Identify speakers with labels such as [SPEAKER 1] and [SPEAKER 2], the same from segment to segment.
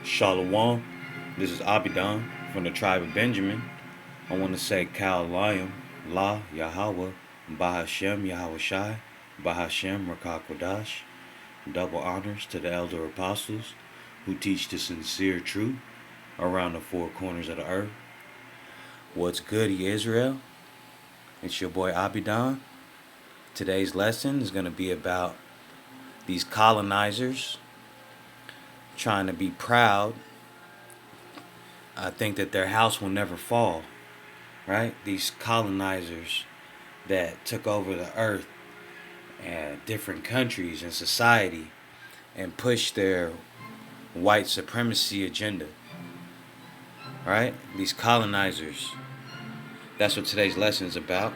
[SPEAKER 1] Shalom. This is Abidan from the tribe of Benjamin. I want to say Kal Liam, La Yahweh, Bahashem Yahweh Shai, Bahashem Rakak Wadash. Double honors to the elder apostles who teach the sincere truth around the four corners of the earth. What's good, Israel? It's your boy Abidan. Today's lesson is going to be about these colonizers trying to be proud. I think that their house will never fall, right? These colonizers that took over the earth and different countries and society and pushed their white supremacy agenda, right? These colonizers. That's what today's lesson is about.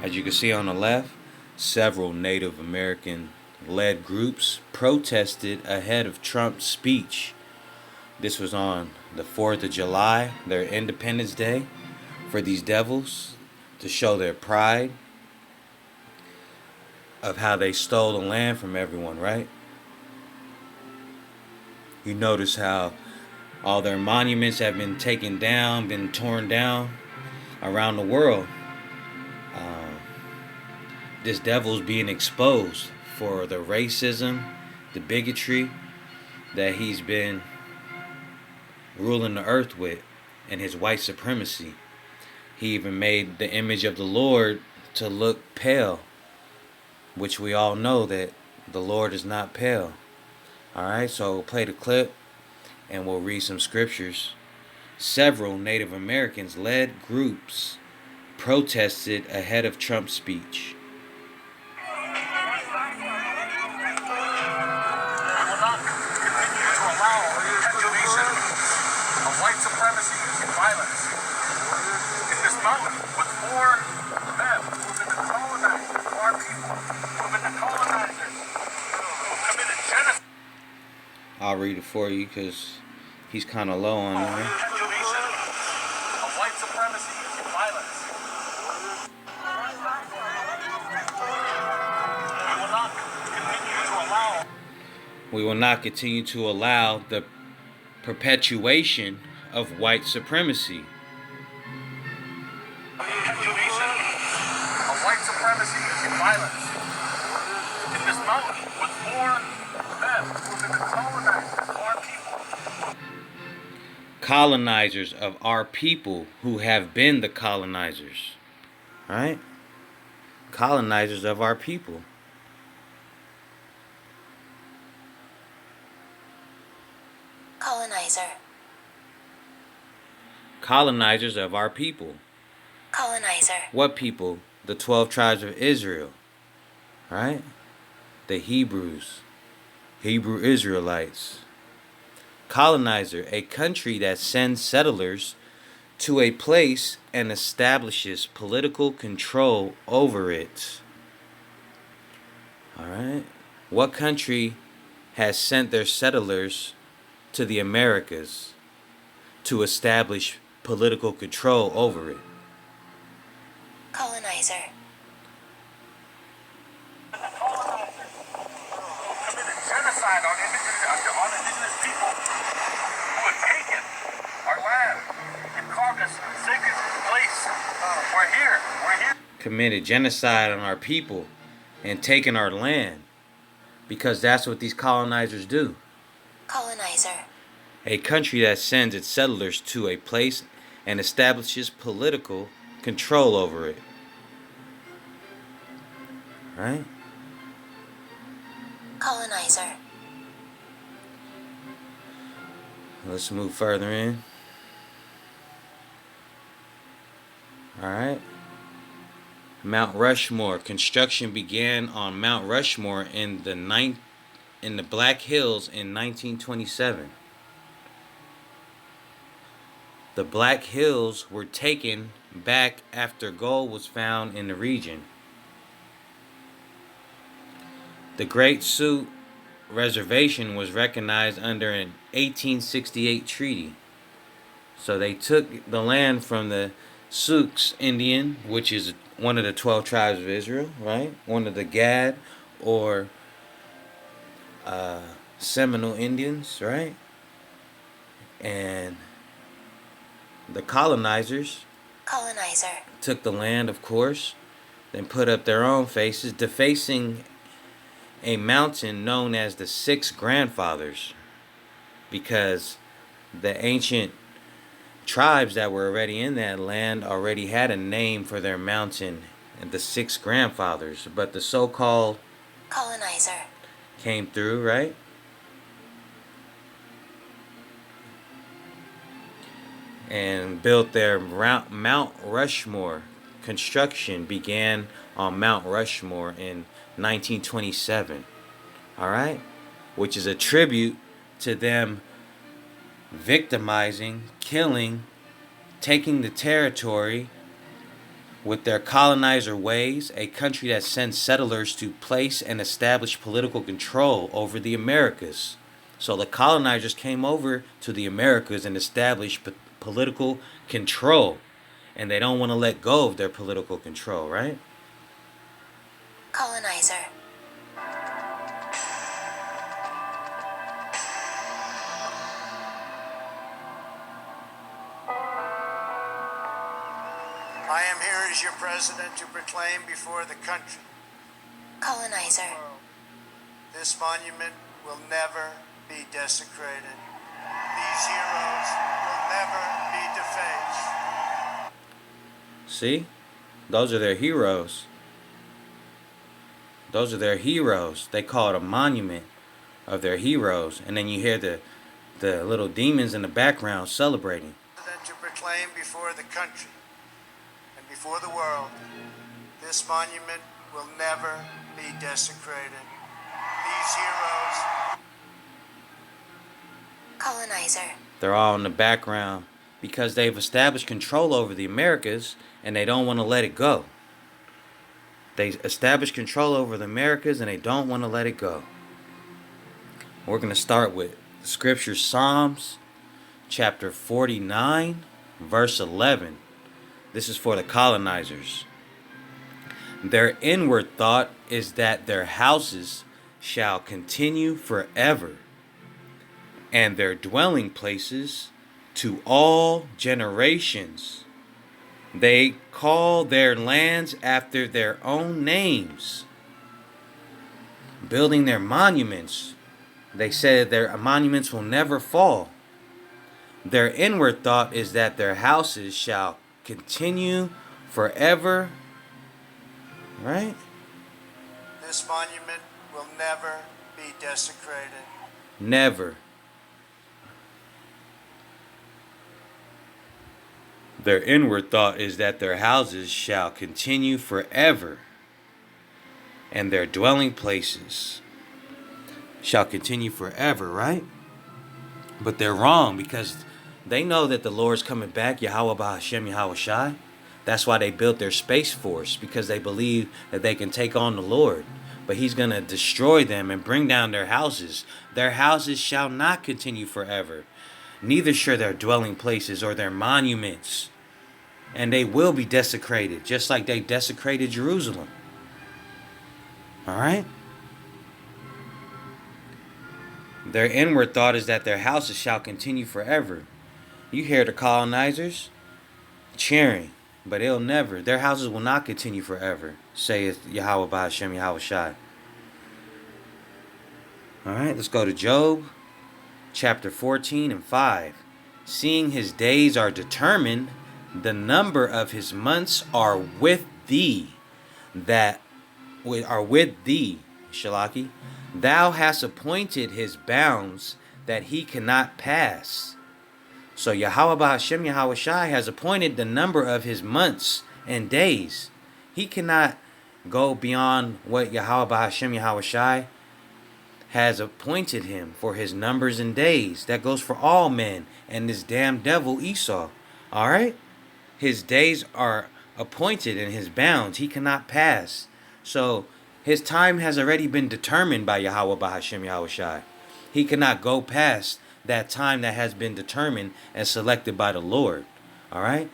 [SPEAKER 1] As you can see on the left, several Native American led groups protested ahead of Trump's speech. This was on the 4th of July, their Independence Day, for these devils to show their pride of how they stole the land from everyone, right? You notice how all their monuments have been taken down, been torn down around the world. This devil's being exposed for the racism, the bigotry that he's been ruling the earth with, and his white supremacy. He even made the image of the Lord to look pale, which we all know that the Lord is not pale. Alright, so we'll play the clip and we'll read some scriptures. Several Native Americans led groups protested ahead of Trump's speech.
[SPEAKER 2] White supremacy and violence in this mountain with four men who've been the colonizers of our people, who've been the colonizers, who've committed genocide.
[SPEAKER 1] I'll read it for you because he's kind of low on there.
[SPEAKER 2] Of white supremacy and violence.
[SPEAKER 1] We will not continue to allow the perpetuation of white supremacy.
[SPEAKER 2] Of white supremacy and violence in this mountain with four men who've been the colonizers of our people.
[SPEAKER 1] Colonizers of our people who have been the colonizers. Right? Colonizers of our people.
[SPEAKER 3] Colonizer.
[SPEAKER 1] Colonizers of our people.
[SPEAKER 3] Colonizer.
[SPEAKER 1] What people? The 12 tribes of Israel. Right? The Hebrews. Hebrew Israelites. Colonizer, a country that sends settlers to a place and establishes political control over it. Alright? What country has sent their settlers to the Americas to establish political control over it?
[SPEAKER 3] Colonizer.
[SPEAKER 2] Committed genocide on indigenous people who have taken our land and carved us a sacred place. We're here.
[SPEAKER 1] Committed genocide on our people and taken our land, because that's what these colonizers do.
[SPEAKER 3] Colonizer.
[SPEAKER 1] A country that sends its settlers to a place and establishes political control over it. Right?
[SPEAKER 3] Colonizer.
[SPEAKER 1] Let's move further in. Alright. Mount Rushmore. Construction began on Mount Rushmore in the Black Hills in 1927. The Black Hills were taken back after gold was found in the region. The Great Sioux Reservation was recognized under an 1868 treaty. So they took the land from the Sioux Indian, which is one of the 12 tribes of Israel, right? One of the Gad or Seminole Indians, right? And the colonizers
[SPEAKER 3] colonizer,
[SPEAKER 1] took the land, of course, then put up their own faces, defacing a mountain known as the Six Grandfathers, because the ancient tribes that were already in that land already had a name for their mountain, the Six Grandfathers. But the so-called
[SPEAKER 3] colonizer,
[SPEAKER 1] came through, right? And built their Mount Rushmore. Construction began on Mount Rushmore in 1927, all right? Which is a tribute to them victimizing, killing, taking the territory with their colonizer ways, a country that sends settlers to place and establish political control over the Americas. So the colonizers came over to the Americas and established political control. And they don't want to let go of their political control, right?
[SPEAKER 3] colonizer,
[SPEAKER 4] I am here as your president to proclaim before the country,
[SPEAKER 3] colonizer,
[SPEAKER 4] this monument will never be desecrated. These heroes will never be defaced.
[SPEAKER 1] See? Those are their heroes. Those are their heroes. They call it a monument of their heroes. And then you hear the little demons in the background celebrating.
[SPEAKER 4] To proclaim before the country and before the world, this monument will never be desecrated. These heroes.
[SPEAKER 3] colonizer,
[SPEAKER 1] They're all in the background because they've established control over the Americas and they don't want to let it go. They established control over the Americas and they don't want to let it go. We're going to start with Scripture, Psalms chapter 49, verse 11. This is for the colonizers. Their inward thought is that their houses shall continue forever, and their dwelling places to all generations. They call their lands after their own names, building their monuments. They said their monuments will never fall. Their inward thought is that their houses shall continue forever. Right?
[SPEAKER 4] This monument will never be desecrated.
[SPEAKER 1] Never. Their inward thought is that their houses shall continue forever, and their dwelling places shall continue forever, right? But they're wrong because they know that the Lord's coming back, Yahweh Bahashem Yahweh Shai. That's why they built their space force, because they believe that they can take on the Lord. But he's going to destroy them and bring down their houses. Their houses shall not continue forever, neither shall their dwelling places or their monuments. And they will be desecrated, just like they desecrated Jerusalem. All right? Their inward thought is that their houses shall continue forever. You hear the colonizers cheering, but it'll never. Their houses will not continue forever, saith Yahweh Bahashem Yahweh Shai. All right, let's go to Job chapter 14 and 5. Seeing his days are determined, the number of his months are with thee, Shalaki. Thou hast appointed his bounds that he cannot pass. So Yahweh Bahashem Yahweh Shai has appointed the number of his months and days. He cannot go beyond what Yahweh Bahashem Yahweh Shai has appointed him for his numbers and days. That goes for all men and this damn devil Esau. All right? His days are appointed and his bounds. He cannot pass. So his time has already been determined by Yahweh Bahashem Yahweh Shai. He cannot go past that time that has been determined and selected by the Lord. All right?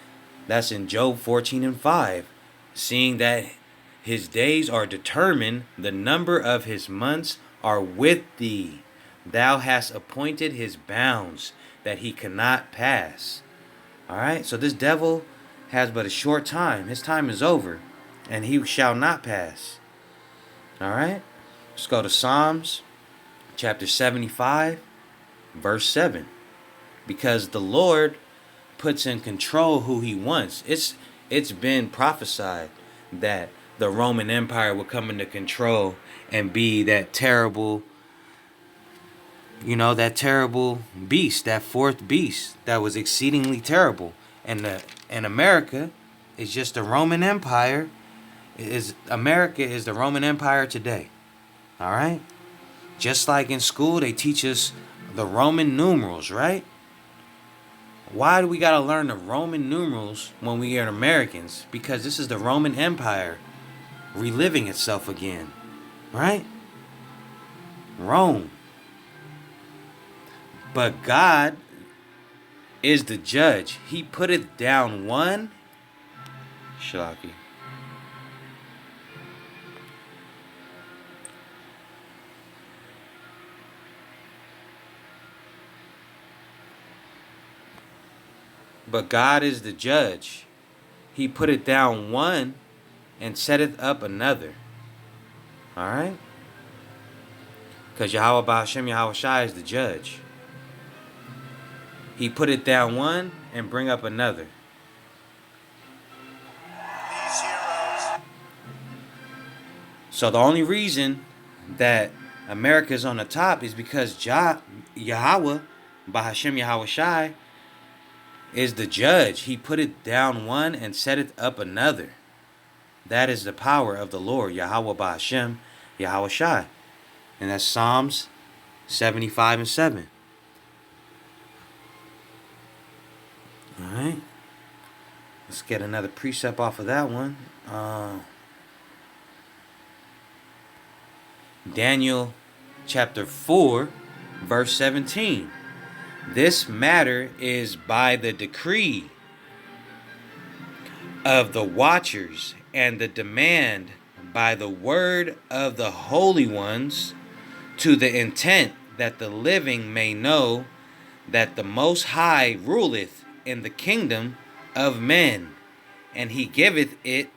[SPEAKER 1] That's in Job 14 and 5. Seeing that his days are determined, the number of his months are with thee. Thou hast appointed his bounds, that he cannot pass. All right, so this devil has but a short time. His time is over, and he shall not pass. All right, let's go to Psalms chapter 75, verse 7. Because the Lord puts in control who he wants. It's been prophesied that the Roman Empire would come into control and be that terrible, that terrible beast, that fourth beast that was exceedingly terrible. And America is just the Roman Empire. America is the Roman Empire today. All right? Just like in school, they teach us the Roman numerals, right? Why do we got to learn the Roman numerals when we are Americans? Because this is the Roman Empire reliving itself again, right? Rome. But God is the judge. He putteth down one. Shalaki. But God is the judge. He putteth down one and setteth up another. All right? Because Yahweh Ba'ashem Yahweh Shai is the judge. He putteth down one and bring up another.
[SPEAKER 4] These heroes.
[SPEAKER 1] So the only reason that America is on the top is because Yahweh Ba'ashem Yahweh Shai is the judge. He putteth down one and setteth up another. That is the power of the Lord, Yahweh Ba'ashem, Yahweh Shai. And that's Psalms 75 and 7. Alright. Let's get another precept off of that one. Daniel chapter 4, verse 17. This matter is by the decree of the watchers and the demand by the word of the holy ones, to the intent that the living may know that the Most High ruleth in the kingdom of men, and he giveth it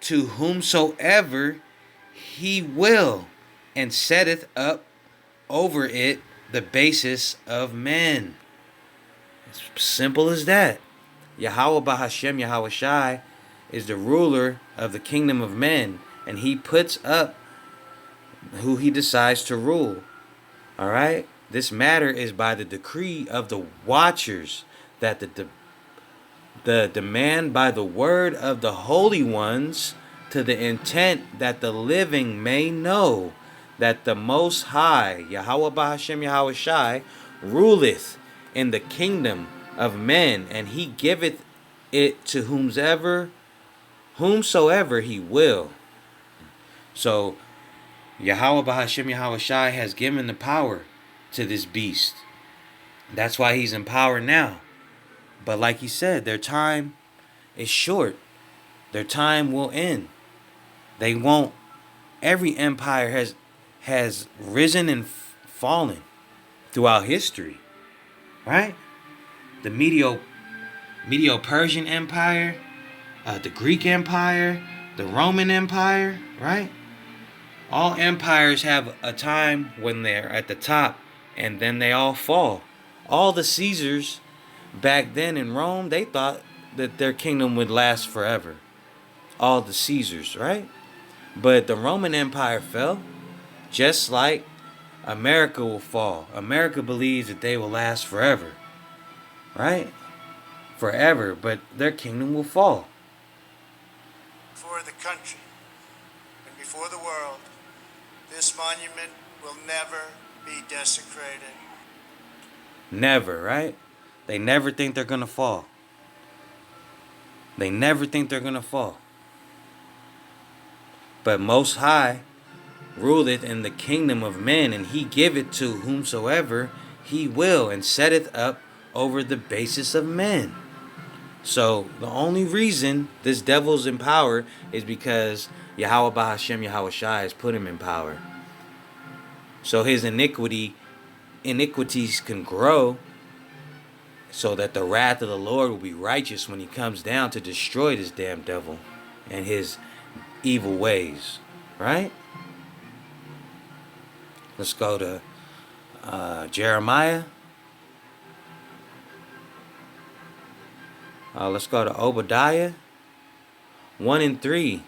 [SPEAKER 1] to whomsoever he will, and setteth up over it the basis of men. It's simple as that. Yahweh Ba'ashem Yahweh Shai is the ruler of the kingdom of men, and he puts up who he decides to rule. All right? This matter is by the decree of the watchers, that the demand by the word of the holy ones, to the intent that the living may know that the Most High, Yahweh Ba'ashem Yahweh Shai, ruleth in the kingdom of men, and he giveth it to whomsoever he will. So Yahweh Ba'ashem Yahweh Shai has given the power to this beast. That's why he's in power now. But like he said, their time is short. Their time will end. They won't. Every empire has risen and fallen throughout history, right? The Medo-Persian Empire, the Greek Empire, the Roman Empire, right? All empires have a time when they're at the top, and then they all fall. All the Caesars back then in Rome, they thought that their kingdom would last forever. All the Caesars, right? But the Roman Empire fell, just like America will fall. America believes that they will last forever, right? Forever, but their kingdom will fall.
[SPEAKER 4] For the country and before the world, this monument will never be desecrated.
[SPEAKER 1] Never, right? They never think they're going to fall. They never think they're going to fall. But Most High ruleth in the kingdom of men, and he giveth to whomsoever he will, and setteth up over the basis of men. So the only reason this devil's in power is because Yahweh Ba'ashem Yahweh Shai has put him in power. so his iniquities can grow, so that the wrath of the Lord will be righteous when he comes down to destroy this damn devil and his evil ways. Right? Let's go to Jeremiah. Let's go to Obadiah 1 and 3.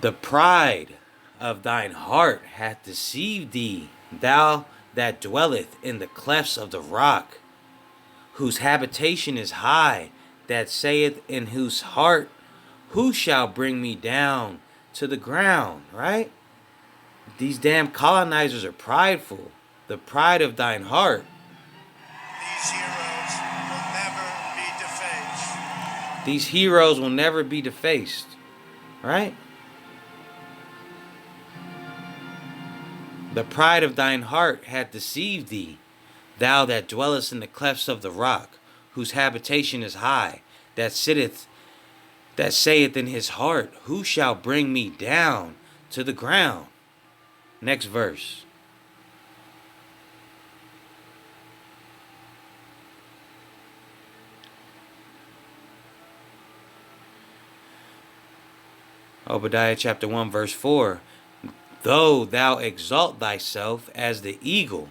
[SPEAKER 1] The pride of thine heart hath deceived thee, thou that dwelleth in the clefts of the rock, whose habitation is high, that saith in whose heart, who shall bring me down to the ground? Right? These damn colonizers are prideful. The pride of thine heart.
[SPEAKER 4] These heroes will never be defaced.
[SPEAKER 1] These heroes will never be defaced. Right? The pride of thine heart hath deceived thee, thou that dwellest in the clefts of the rock, whose habitation is high, that saith in his heart, who shall bring me down to the ground? Next verse. Obadiah chapter 1 verse 4. Though thou exalt thyself as the eagle.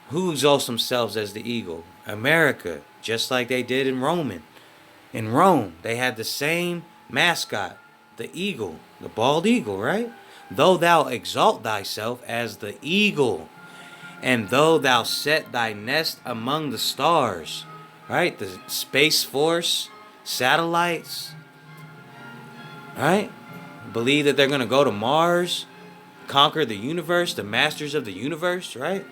[SPEAKER 1] Who exalts themselves as the eagle? America, just like they did in Rome. In Rome, they had the same mascot, the eagle, the bald eagle, right? Though thou exalt thyself as the eagle, and though thou set thy nest among the stars, right? The Space Force, satellites, right? Believe that they're going to go to Mars, conquer the universe, the masters of the universe, right?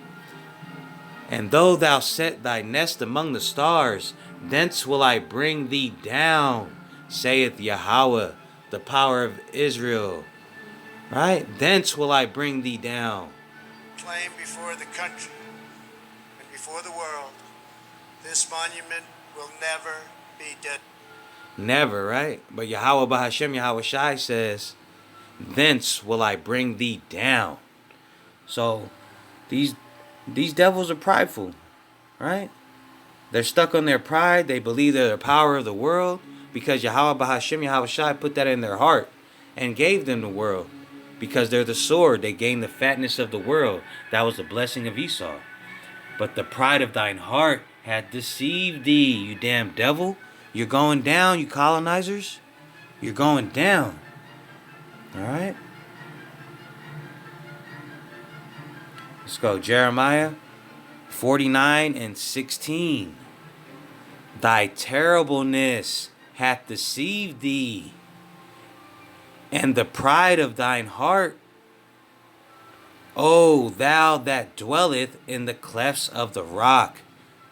[SPEAKER 1] And though thou set thy nest among the stars, thence will I bring thee down, saith Yahweh, the power of Israel. Right? Thence will I bring thee down.
[SPEAKER 4] Claim before the country and before the world, this monument will never be dead.
[SPEAKER 1] Never, right? But Yahweh Bahashem Yahweh Shai says, thence will I bring thee down. So these devils are prideful, right? They're stuck on their pride. They believe they're the power of the world because Yahweh Bahashem Yahweh Shai put that in their heart and gave them the world. Because they're the sword, they gain the fatness of the world. That was the blessing of Esau. But the pride of thine heart hath deceived thee, you damn devil. You're going down, you colonizers. You're going down. Alright? Let's go. Jeremiah 49 and 16. Thy terribleness hath deceived thee, and the pride of thine heart, O thou that dwelleth in the clefts of the rock,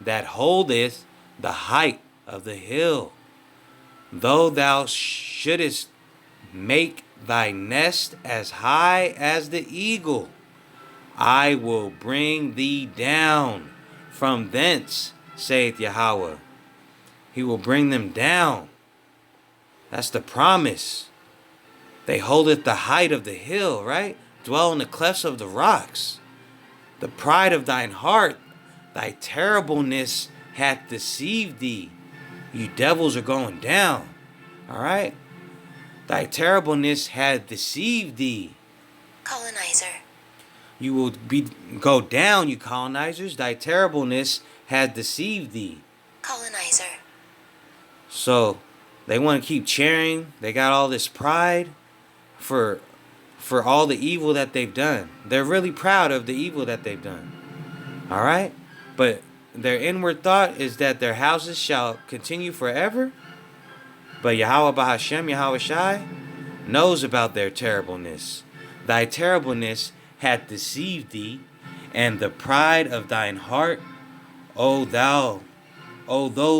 [SPEAKER 1] that holdeth the height of the hill. Though thou shouldest make thy nest as high as the eagle, I will bring thee down from thence, saith Yahweh. He will bring them down. That's the promise. They holdeth the height of the hill, right? Dwell in the clefts of the rocks. The pride of thine heart, thy terribleness hath deceived thee. You devils are going down. All right? Thy terribleness hath deceived thee.
[SPEAKER 3] Colonizer.
[SPEAKER 1] You will go down, you colonizers. Thy terribleness hath deceived thee.
[SPEAKER 3] Colonizer.
[SPEAKER 1] So they want to keep cheering. They got all this pride for all the evil that they've done. They're really proud of the evil that they've done. All right? But their inward thought is that their houses shall continue forever. But Yahweh Bahashem, Yahweh Shai, knows about their terribleness. Thy terribleness hath deceived thee, and the pride of thine heart, O though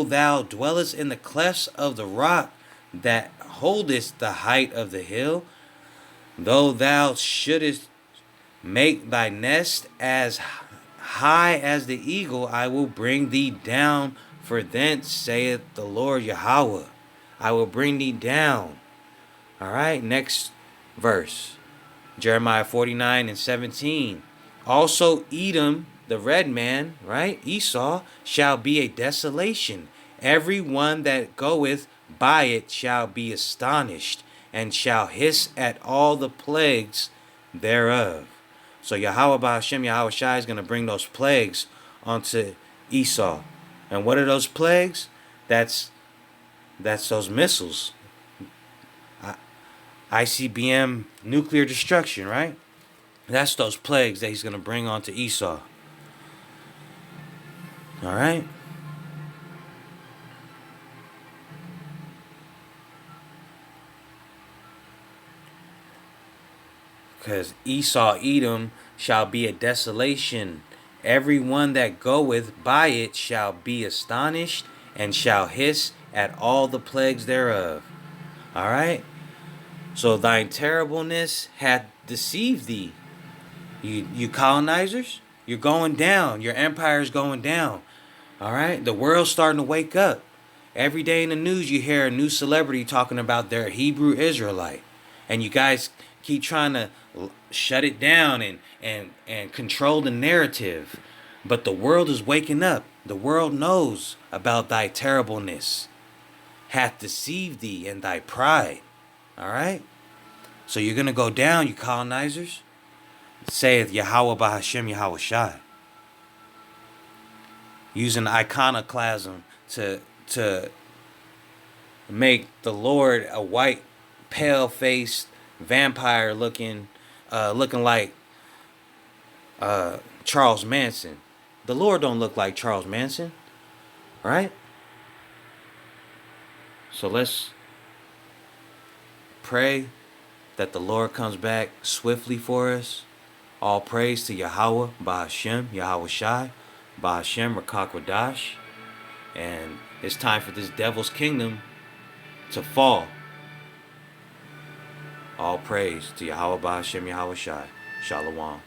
[SPEAKER 1] thou dwellest in the clefts of the rock, that holdest the height of the hill, though thou shouldest make thy nest as high as the eagle, I will bring thee down for thence, saith the Lord Yahweh. I will bring thee down. All right, next verse. Jeremiah 49 and 17. Also Edom, the red man, right? Esau, shall be a desolation. Every one that goeth by it shall be astonished, and shall hiss at all the plagues thereof. So Yahweh Bahashem, Yahweh Shai is going to bring those plagues onto Esau. And what are those plagues? That's those missiles. ICBM nuclear destruction, right? That's those plagues that he's going to bring onto Esau. All right? Because Esau, Edom, shall be a desolation. Every one that goeth by it shall be astonished, and shall hiss at all the plagues thereof. All right? So thine terribleness hath deceived thee. You colonizers, you're going down. Your empire's going down. All right? The world's starting to wake up. Every day in the news, you hear a new celebrity talking about their Hebrew Israelite. And you guys keep trying to shut it down and control the narrative. But the world is waking up. The world knows about thy terribleness, hath deceived thee in thy pride. All right? So you're going to go down, you colonizers. Saith Yahweh Bahashem Yahweh Shai. Using iconoclasm to make the Lord a white, pale-faced vampire looking like Charles Manson. The Lord don't look like Charles Manson, right? So let's pray that the Lord comes back swiftly for us. All praise to Yahweh, Bahashem, Yahweh Shai, Bahashem, Rakakwadash. And it's time for this devil's kingdom to fall. All praise to Yahweh, Bahashem, Yahweh Shai. Shalom.